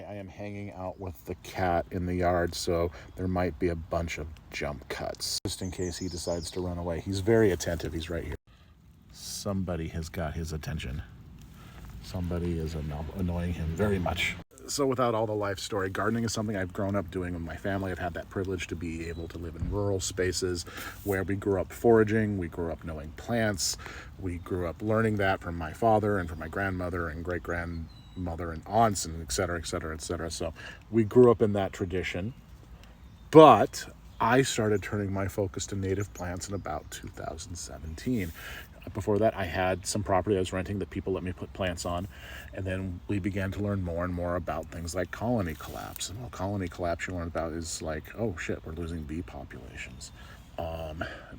I am hanging out with the cat in the yard, so there might be a bunch of jump cuts, just in case he decides to run away. He's very attentive. He's right here. Somebody has got his attention. Somebody is annoying him very much. So without all the life story, gardening is something I've grown up doing with my family. I've had that privilege to be able to live in rural spaces where we grew up foraging, we grew up knowing plants, we grew up learning that from my father and from my grandmother and great-grandmother and aunts and et cetera, et cetera, et cetera. So we grew up in that tradition. But I started turning my focus to native plants in about 2017. Before that, I had some property I was renting that people let me put plants on. And then we began to learn more and more about things like colony collapse. And colony collapse you learn about is like, oh shit, we're losing bee populations.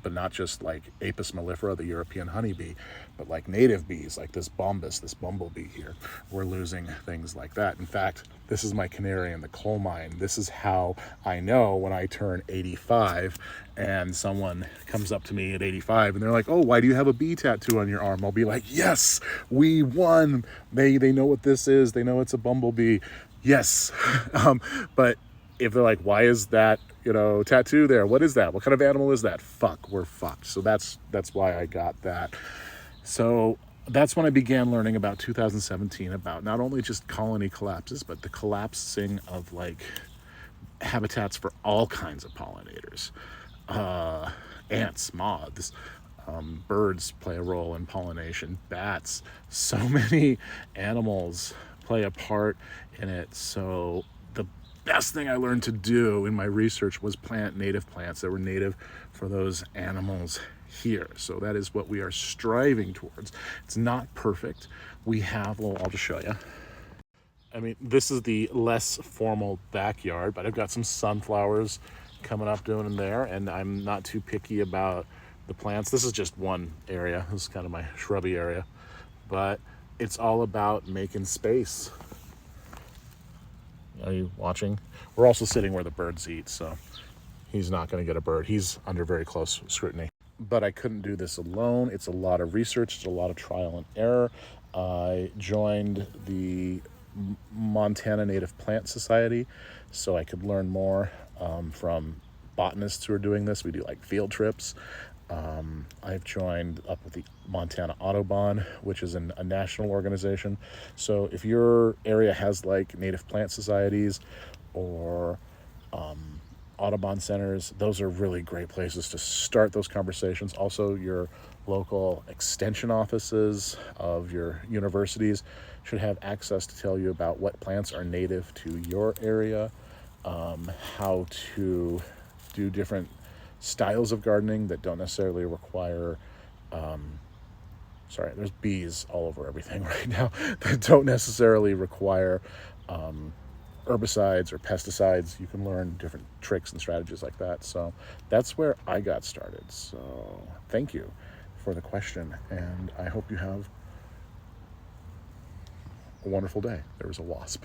But not just like Apis mellifera, the European honeybee, but like native bees, like this bombus, this bumblebee here. We're losing things like that. In fact, this is my canary in the coal mine. This is how I know when I turn 85 and someone comes up to me at 85 and they're like, oh, why do you have a bee tattoo on your arm? I'll be like, yes, we won. They know what this is. They know it's a bumblebee. Yes. But if they're like, why is that, tattoo there? What is that? What kind of animal is that? Fuck, we're fucked. So that's why I got that. So that's when I began learning about 2017 about not only just colony collapses, but the collapsing of like habitats for all kinds of pollinators. Ants, moths, birds play a role in pollination, bats, so many animals play a part in it. So the best thing I learned to do in my research was plant native plants that were native for those animals here. So that is what we are striving towards. It's not perfect. We have, well, I'll just show you. I mean, this is the less formal backyard, but I've got some sunflowers coming up doing in there, and I'm not too picky about the plants. This is just one area. This is kind of my shrubby area, but it's all about making space. Are you watching? We're also sitting where the birds eat, so he's not going to get a bird. He's under very close scrutiny. But I couldn't do this alone. It's a lot of research. It's a lot of trial and error. I joined the Montana Native Plant Society so I could learn more from botanists who are doing this. We do like field trips. I've joined up with the Montana Audubon, which is a national organization. So if your area has like native plant societies or Audubon centers, those are really great places to start those conversations. Also, your local extension offices of your universities should have access to tell you about what plants are native to your area, how to do different styles of gardening that don't necessarily require there's bees all over everything right now that don't necessarily require herbicides or pesticides. You can learn different tricks and strategies like that. So that's where I got started. So thank you for the question, and I hope you have a wonderful day. There was a wasp.